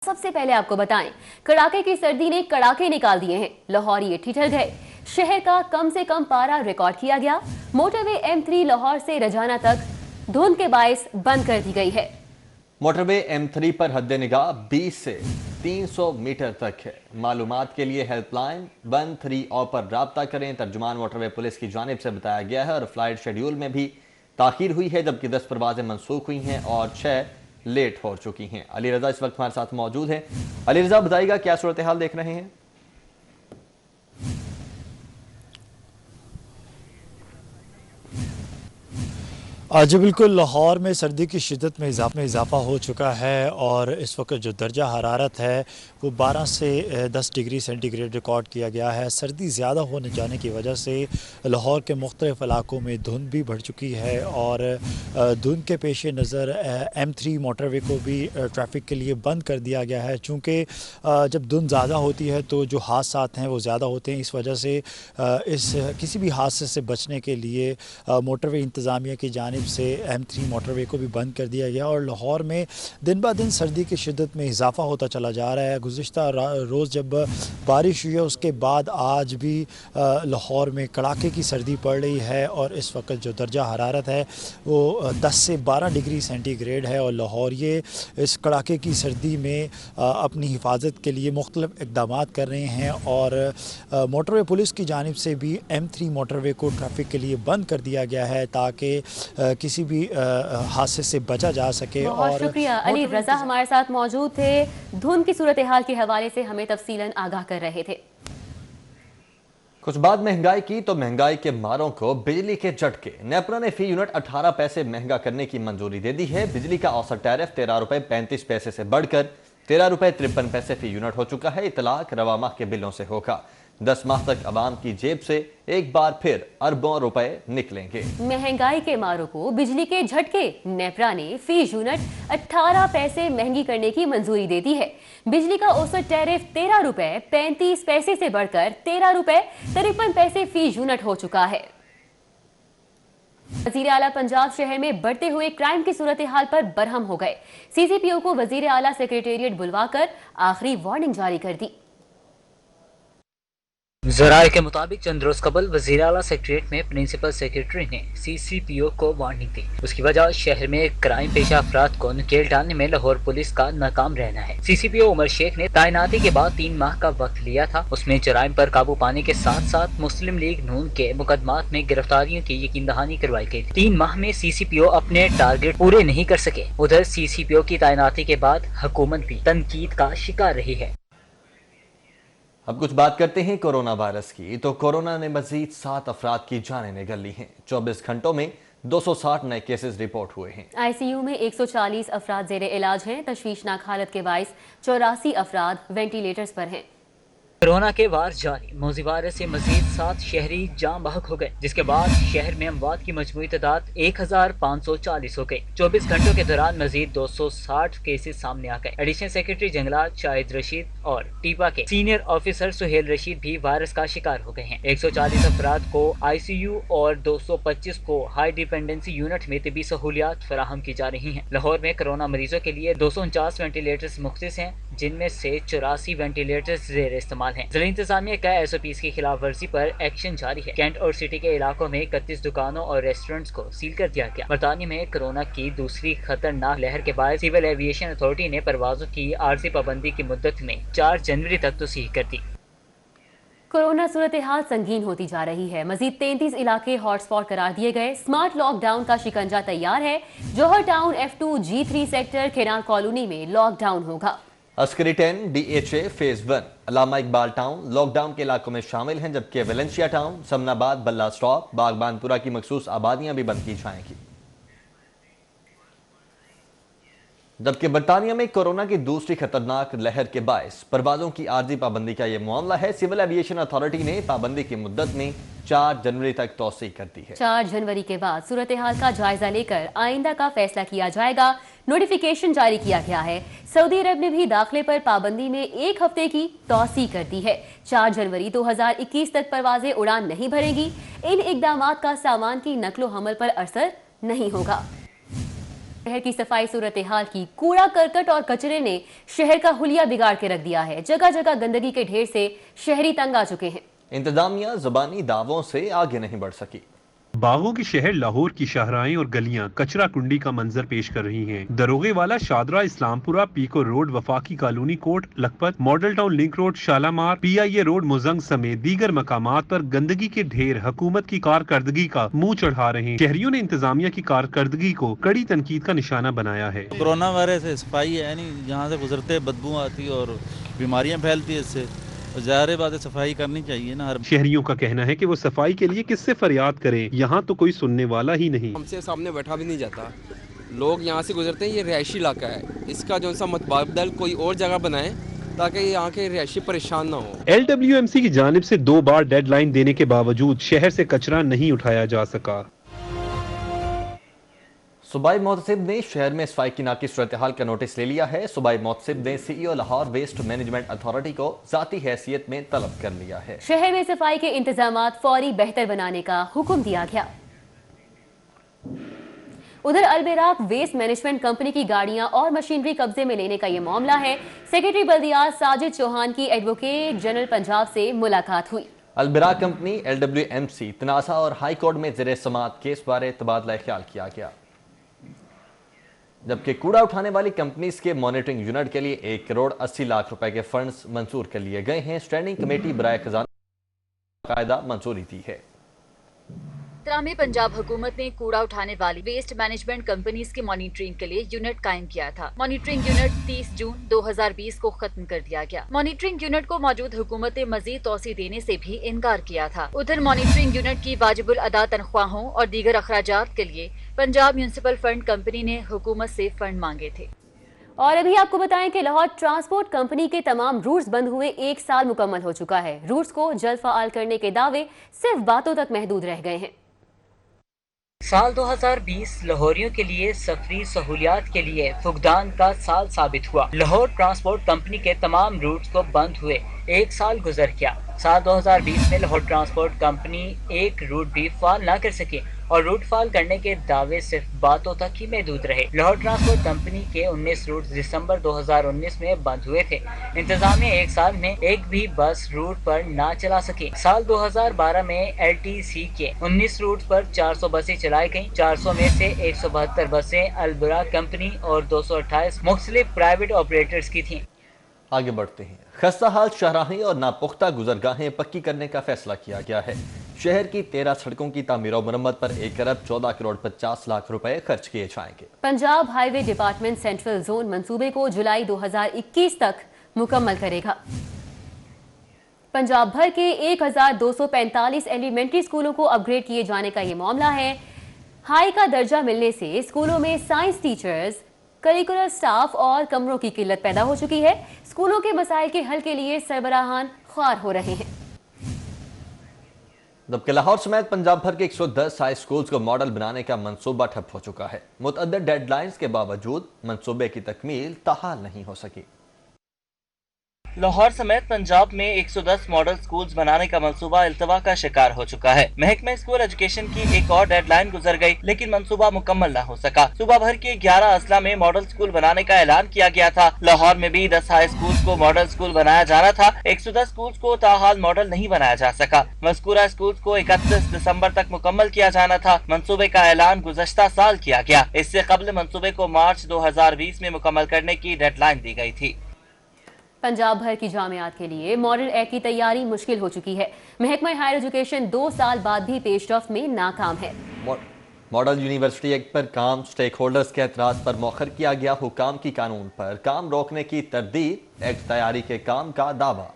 सबसे पहले आपको बताएं, कड़ाके की सर्दी ने कड़ाके निकाल दिए हैं। लाहौर ये ठिठुर गए। शहर का कम से कम पारा रिकॉर्ड किया गया। मोटरवे M3 लाहौर से रजाना तक धुंध के बायस बंद कर दी गई है। मोटरवे M3 पर हद निगाह 20 से 300 मीटर तक है। मालूमात के लिए हेल्पलाइन 130 पर राब्ता करें। तर्जुमान मोटरवे पुलिस की जानिब से बताया गया है। और फ्लाइट शेड्यूल में भी ताखीर हुई है, जबकि 10 परवाजें मनसूख हुई हैं और 6 लेट हो चुकी हैं। अली रजा इस वक्त हमारे साथ मौजूद हैं। अली रजा, बताइएगा क्या सूरत हाल देख रहे हैं? जी बिल्कुल, लाहौर में सर्दी की शिद्दत में इजाफा हो चुका है और इस वक्त जो दर्जा हरारत है वो 12 से 10 डिग्री सेंटीग्रेड रिकॉर्ड किया गया है। सर्दी ज़्यादा होने जाने की वजह से लाहौर के मुख्तलिफ़ इलाकों में धुंध भी बढ़ चुकी है और धुंध के पेश नज़र M3 मोटरवे को भी ट्रैफिक के लिए बंद कर दिया गया है। चूँकि जब धुंध ज़्यादा होती है तो जो हादसात हैं वो ज़्यादा होते हैं। इस वजह से इस किसी भी हादसे से बचने के लिए मोटरवे इंतज़ामिया की जानिब से M3 मोटरवे को भी बंद कर दिया गया और लाहौर में दिन ब दिन सर्दी की शिद्दत में इजाफा होता चला जा रहा है। गुज़िश्ता रोज़ जब बारिश हुई है उसके बाद आज भी लाहौर में कड़ाके की सर्दी पड़ रही है और इस वक्त जो दर्जा हरारत है वो 10 से 12 डिग्री सेंटीग्रेड है। और लाहौर ये इस कड़ाके की सर्दी में अपनी हिफाजत के लिए मुख्तलिफ इक़दाम कर रहे हैं और मोटरवे पुलिस की जानिब से भी M3 मोटरवे को ट्रैफिक के लिए बंद कर दिया गया है ताकि किसी भी हादसे से बचा जा सके। बहुत शुक्रिया। अली रजा हमारे साथ मौजूद थे, धुंध की सूरत हाल के हवाले से हमें तफसीलन आगाह कर रहे थे। कुछ बात महंगाई की तो महंगाई के मारों को बिजली के झटके। नेपरा ने फी यूनिट 18 पैसे महंगा करने की मंजूरी दे दी है। बिजली का औसत टैरिफ 13 रुपए 35 पैसे से बढ़कर 13 रुपए 53 पैसे फी यूनिट हो चुका है। इतलाक रवा माह के बिलों से होगा। 10 माह तक आवाम की जेब से एक बार फिर अरबों रुपए निकलेंगे। महंगाई के मारों को बिजली के झटके। नेपरा ने फी यूनिट 18 पैसे महंगी करने की मंजूरी दे दी है। बिजली का औसत टैरिफ 13 रुपए 35 पैसे से बढ़कर 13 रुपए 53 पैसे फी यूनिट हो चुका है। वजीर आला पंजाब शहर में बढ़ते हुए क्राइम की सूरत हाल पर बरहम हो गए। CCPO को वजीर आला सेक्रेटेरिएट बुलवाकर आखिरी वार्निंग जारी कर दी। ज़राए के मुताबिक चंद रोज कबल वज़ीर आला सेक्रेटेरिएट में प्रिंसिपल सेक्रेटरी ने CCPO को वार्निंग दी। उसकी वजह शहर में क्राइम पेशा अफराद को नकेल डालने में लाहौर पुलिस का नाकाम रहना है। CCPO उमर शेख ने तैनाती के बाद 3 माह का वक्त लिया था। उसमें जराइम पर काबू पाने के साथ साथ मुस्लिम लीग नून के मुकदमात में गिरफ्तारियों की यकीन दहानी करवाई गई। 3 माह में CCPO अपने टारगेट पूरे नहीं कर सके। उधर CCPO की तैनाती के बाद हुकूमत भी तनकीद का शिकार रही है। अब कुछ बात करते हैं कोरोना वायरस की। तो कोरोना ने मजीद 7 अफराद की जानें निगल ली हैं। 24 घंटों में 260 नए केसेस रिपोर्ट हुए हैं। ICU में 140 अफराद जेरे इलाज हैं। तशवीशनाक हालत के बाइस 84 अफराद वेंटिलेटर्स पर हैं। कोरोना के वार जारी। मौजी वायरस से मजीद 7 शहरी जाम बहक हो गए, जिसके बाद शहर में अमवात की मजमूई तादाद 1540 हो गई। 24 घंटों के दौरान मजीद 260 केसेस सामने आ गए। एडिशनल सेक्रेटरी जंगलात शाहिद रशीद और टीपा के सीनियर ऑफिसर सुहेल रशीद भी वायरस का शिकार हो गए हैं। 140 अफराद को ICU और 225 को हाई डिपेंडेंसी यूनिट में तिबी सहूलियात फराहम की जा रही हैं। लाहौर में कोरोना मरीजों के लिए 249 वेंटिलेटर्स मुख्तस हैं, जिनमें से 84 वेंटिलेटर्स जेर इस्तेमाल हैं। जिला इंतजामिया का SOPs की खिलाफ वर्जी पर एक्शन जारी है। कैंट और सिटी के इलाकों में 31 दुकानों और रेस्टोरेंट्स को सील कर दिया गया। बरतानिया में कोरोना की दूसरी खतरनाक लहर के बाद सिविल एविएशन अथॉरिटी ने परवाजों की आर्जी पाबंदी की मुद्दत में 4 जनवरी तक तोसीह कर दी। कोरोना सूरत हाल संगीन होती जा रही है। मजीद 33 इलाके हॉटस्पॉट करार दिए गए। स्मार्ट लॉकडाउन का शिकंजा तैयार है। Johar town F2 G3 sector खेनार कॉलोनी में लॉकडाउन होगा। Askari 10 DHA phase 1 Allama Iqbal town lockdown के इलाकों में शामिल हैं, जबकि वेलेंशिया टाउन, समनाबाद, बल्ला स्टॉप, बागबानपुरा की मखसूस आबादियां भी बंद की जाएंगी। जबकि बरतानिया में कोरोना की दूसरी खतरनाक लहर के बायस परवाजों की आर्जी पाबंदी का यह मामला है। सिविल एविएशन अथॉरिटी ने पाबंदी की मुद्दत में 4 जनवरी तक तौसीह कर दी है। 4 जनवरी के बाद सूरत हाल का जायजा लेकर आइंदा का फैसला किया जाएगा। नोटिफिकेशन जारी किया गया है। सऊदी अरब ने भी दाखिले पर पाबंदी में 1 हफ्ते की तौसीह कर दी है। 4 जनवरी 2021 तक परवाजें उड़ान नहीं भरेंगी। इन इकदामात का सामान की नकलो हमल पर असर नहीं होगा। शहर की सफाई सूरत-ए-हाल की कूड़ा करकट और कचरे ने शहर का हुलिया बिगाड़ के रख दिया है। जगह जगह गंदगी के ढेर से शहरी तंग आ चुके हैं। इंतजामिया ज़बानी दावों से आगे नहीं बढ़ सकी। बागों के शहर लाहौर की शाहराएं और गलियां कचरा कुंडी का मंजर पेश कर रही हैं। Daroghewala, Shahdara, Islampura, Peco road, Wafaqi colony, Kot Lakhpat, model town link road, Shalimar, PIA road, Mozang समेत दीगर मकामात पर गंदगी के ढेर हुकूमत की कारकर्दगी का मुंह चढ़ा रहे हैं। शहरियों ने इंतजामिया की कारकर्दगी को कड़ी तनकीद का निशाना बनाया है। कोरोना वायरस है, सफाई है नहीं, यहाँ से गुजरते बदबू आती और बीमारियाँ फैलती है इससे, ज़ाहिर बात है सफाई करनी चाहिए ना। शहरियों का कहना है कि वो सफाई के लिए किससे फरियाद करें, यहाँ तो कोई सुनने वाला ही नहीं। हमसे सामने बैठा भी नहीं जाता, लोग यहाँ से गुजरते हैं। ये रिहायशी इलाका है, इसका जो सा मतबादल कोई और जगह बनाए ताकि यहाँ के रिहायशी परेशान ना हो। LWMC की जानिब से 2 बार डेडलाइन देने के बावजूद शहर से कचरा नहीं उठाया जा सका। सूबाई मोहतसिब ने शहर में सफाई की नाकी सूरत-ए-हाल का नोटिस ले लिया है। सूबाई मोहतसिब ने CEO Lahore waste management authority को ज़ाती हैसियत में तलब कर लिया है। शहर में सफाई के इंतजामात फौरी बेहतर बनाने का हुक्म दिया गया। उधर अलबेराक वेस्ट मैनेजमेंट कंपनी की गाड़ियां और मशीनरी कब्जे में लेने का ये मामला है। सेक्रेटरी बल्दियात साजिद चौहान की एडवोकेट जनरल पंजाब से मुलाकात हुई। अलबेराक कंपनी LWMC तनाज़ा और हाई कोर्ट में ज़ेर समाअत केस बारे तबादला ख्याल किया गया, जबकि कूड़ा उठाने वाली कंपनीज के मॉनिटरिंग यूनिट के लिए 1 करोड़ 80 लाख रुपए के फंड्स मंजूर कर लिए गए हैं। स्टैंडिंग कमेटी बराए खजाना कायदा मंजूरी दी है। में पंजाब हुकूमत ने कूड़ा उठाने वाली वेस्ट मैनेजमेंट कंपनीज की मॉनिटरिंग के लिए यूनिट कायम किया था। मॉनिटरिंग यूनिट 30 जून 2020 को खत्म कर दिया गया। मॉनिटरिंग यूनिट को मौजूद हुकूमत ने मजीद तोसी देने से भी इनकार किया था। उधर मॉनिटरिंग यूनिट की वाजिबुल अदा तनख्वाहों और दीगर अखराजात के लिए पंजाब म्यूनिसिपल फंड कंपनी ने हुकूमत से फंड मांगे थे। और अभी आपको बताएं कि लाहौर ट्रांसपोर्ट कंपनी के तमाम रूट्स बंद हुए 1 साल मुकम्मल हो चुका है। रूट्स को जल्द फ़ाल करने के दावे सिर्फ बातों तक महदूद रह गए हैं। साल 2020 लाहौरियों के लिए सफरी सहूलियात के लिए फुकदान का साल साबित हुआ। लाहौर ट्रांसपोर्ट कंपनी के तमाम रूट्स को बंद हुए 1 साल गुजर गया। साल 2020 में लाहौर ट्रांसपोर्ट कंपनी एक रूट भी फाल न कर सके और रूट फाल करने के दावे सिर्फ बातों तक ही महदूद रहे। लाहौर ट्रांसपोर्ट कंपनी के 19 रूट दिसंबर 2019 में बंद हुए थे। इंतजामिया 1 साल में एक भी बस रूट पर ना चला सके। साल 2012 में LTC के 19 रूट पर 400 बसें चलाई गयी। 400 में से 172 बसें अलबेराक कंपनी और 228 मुख्तलिफ प्राइवेट ऑपरेटर्स की थी। आगे बढ़ते हैं। खस्ता हाल शाहराहें और नापुख्ता गुजरगाहें पक्की करने का फैसला किया गया है। शहर की 13 सड़कों की तामीर और मरम्मत पर 1 अरब 14 करोड़ 50 लाख रुपए खर्च किए जाएंगे। Punjab highway department central zone मंसूबे को जुलाई 2021 तक मुकम्मल करेगा। पंजाब भर के 1245 एलिमेंट्री स्कूलों को अपग्रेड किए जाने का ये मामला है। हाई का दर्जा मिलने से स्कूलों में साइंस टीचर्स, करिकुलर स्टाफ और कमरों की किल्लत पैदा हो चुकी है। स्कूलों के मसाइल के हल के लिए सरबराहान ख्वार हो रहे हैं। जबकि लाहौर समेत पंजाब भर के 110 हाई स्कूल्स को मॉडल बनाने का मंसूबा ठप हो चुका है। मुतअद्दिद डेडलाइंस के बावजूद मंसूबे की तकमील ताहाल नहीं हो सकी। लाहौर समेत पंजाब में 110 मॉडल स्कूल्स बनाने का मंसूबा इल्तवा का शिकार हो चुका है। महकमा स्कूल एजुकेशन की एक और डेडलाइन गुजर गई, लेकिन मंसूबा मुकम्मल न हो सका। सूबा भर के 11 अजला में मॉडल स्कूल बनाने का ऐलान किया गया था। लाहौर में भी 10 हाई स्कूल्स को मॉडल स्कूल बनाया जाना था। 110 स्कूल्स को ताहाल मॉडल नहीं बनाया जा सका। मज़कूरा स्कूल्स को 31 दिसंबर तक मुकम्मल किया जाना था। मंसूबे का ऐलान गुज़श्ता साल किया गया। इससे कबल मंसूबे को मार्च 2020 में मुकम्मल करने की डेडलाइन दी गई थी। पंजाब भर की जामियात के लिए मॉडल एक्ट की तैयारी मुश्किल हो चुकी है। महकमा हायर एजुकेशन 2 साल बाद भी पेशरफ्त में नाकाम है। मॉडल यूनिवर्सिटी एक्ट पर काम स्टेक होल्डर्स के एतराज पर मौखर किया गया। हुकाम की कानून पर काम रोकने की तरदीद, एक्ट तैयारी के काम का दावा।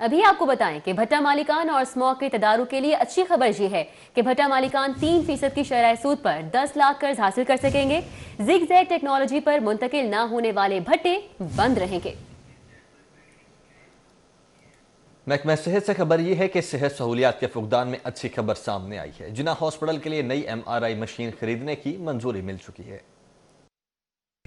अभी आपको बताएं कि भट्टा मालिकान और स्मॉग के तदारुक के लिए अच्छी खबर ये है कि भट्टा मालिकान 3% की शरह सूद पर 10 लाख कर्ज हासिल कर सकेंगे। जिगजैग टेक्नोलॉजी पर मुंतकिल न होने वाले भट्टे बंद रहेंगे। महकमा सेहत से खबर यह है कि सेहत सहूलियात के फुकदान में अच्छी खबर सामने आई है। जिन्ना हॉस्पिटल के लिए नई MRI मशीन खरीदने की मंजूरी मिल चुकी है।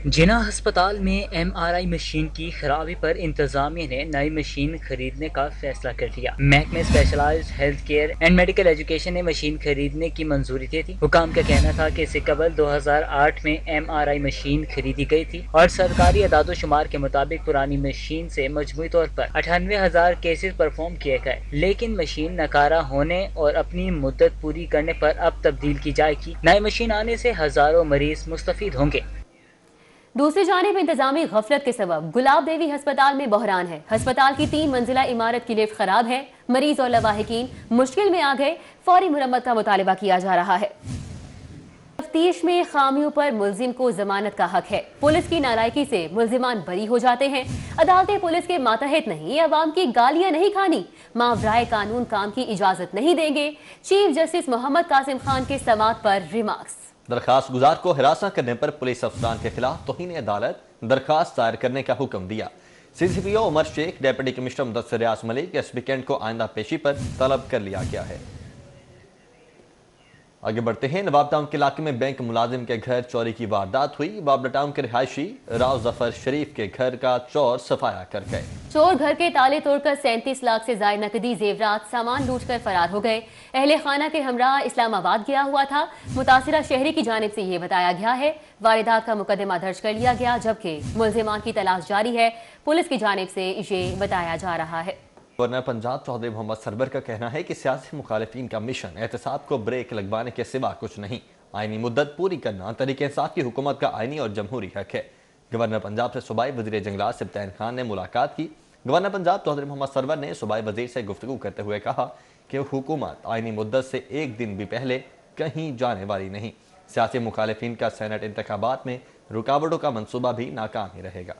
जिना अस्पताल में MRI मशीन की खराबी पर इंतजामिया ने नई मशीन खरीदने का फैसला कर लिया। महकमे specialized health care and medical education ने मशीन खरीदने की मंजूरी दे दी। हुकाम का कहना था कि इससे कबल 2008 में MRI मशीन खरीदी गई थी और सरकारी अदादोशुमार के मुताबिक पुरानी मशीन से मजमूई तौर पर 98,000 केसेस परफॉर्म किए गए, लेकिन मशीन नकारा होने और अपनी मुद्दत पूरी करने पर अब तब्दील की जाएगी। नई मशीन आने से हजारों मरीज मुस्तफीद होंगे। दूसरी जानिब इंतजामी गफलत के सबब गुलाब देवी अस्पताल में बहरान है। अस्पताल की 3 मंजिला इमारत की लिफ्ट खराब है। मरीज और लवाहिकीन मुश्किल में आ गए। फौरी मुरम्मत का मुतालबा किया जा रहा है। तफ्तीश में खामियों पर मुल्जिम को जमानत का हक है। पुलिस की नालायकी से मुल्जिमान बरी हो जाते हैं। अदालतें पुलिस के मातहत नहीं, अवाम की गालियां नहीं खानी, मावराए कानून काम की इजाजत नहीं देंगे। चीफ जस्टिस मोहम्मद कासिम खान के समाअत पर रिमार्क्स। दरखास्त गुजार को हिरासत करने पर पुलिस अफसरान के खिलाफ तौहीन अदालत दरखास्त दायर करने का हुक्म दिया। CCPO Umar Sheikh, deputy commissioner Mudassir Riaz Malik, SP cantt को आइंदा पेशी पर तलब कर लिया गया है। आगे बढ़ते हैं। नवाब टाउन के इलाके में बैंक मुलाजिम के घर चोरी की वारदात हुई। बाबला टाउन के रिहायशी राव जफर शरीफ के घर का चोर सफाया कर गए। चोर घर के ताले तोड़कर 37 लाख से ज्यादा नकदी, जेवरात, सामान लूट कर फरार हो गए। अहले खाना के हमरा इस्लामाबाद गया हुआ था। मुतासिरा शहरी की जानिब से ये बताया गया है। वारदात का मुकदमा दर्ज कर लिया गया, जबकि मुल्जिमान की तलाश जारी है। पुलिस की जानिब से ये बताया जा रहा है। गवर्नर पंजाब चौधरी मोहम्मद सरवर का कहना है कि सियासी मुखालिफिन का मिशन एहतसाब को ब्रेक लगवाने के सिवा कुछ नहीं। आईनी मुद्दत पूरी करना तरीके इंसाफ की हुकूमत का आईनी और जमहूरी हक है। गवर्नर पंजाब से सूबाई वज़ीर जंगलात सिब्तैन खान ने मुलाकात की। गवर्नर पंजाब चौधरी मोहम्मद सरवर ने सूबाई वज़ीर से गुफ्तगू करते हुए कहा कि हुकूमत आईनी मुद्दत से एक दिन भी पहले कहीं जाने वाली नहीं। सियासी मुखालिफिन का सेनेट इंतखाबात में रुकावटों का मनसूबा भी नाकाम ही रहेगा।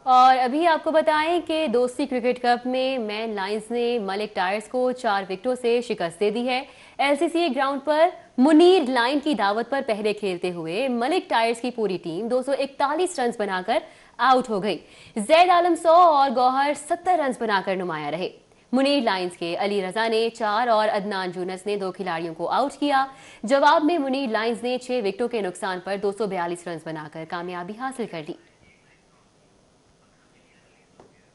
और अभी आपको बताएं कि दोस्ती क्रिकेट कप में मैन लायंस ने मलिक टायर्स को 4 विकेटों से शिकस्त दे दी है। LCCA ग्राउंड पर मुनीर लाइन की दावत पर पहले खेलते हुए मलिक टायर्स की पूरी टीम 241 रन बनाकर आउट हो गई। जैद आलम 100 और गौहर 70 रन बनाकर नुमाया रहे। मुनीर लायंस के अली रजा ने 4 और अदनान यूनुस ने 2 खिलाड़ियों को आउट किया। जवाब में मुनीर लायंस ने 6 विकेटों के नुकसान पर 242 रन बनाकर कामयाबी हासिल कर ली।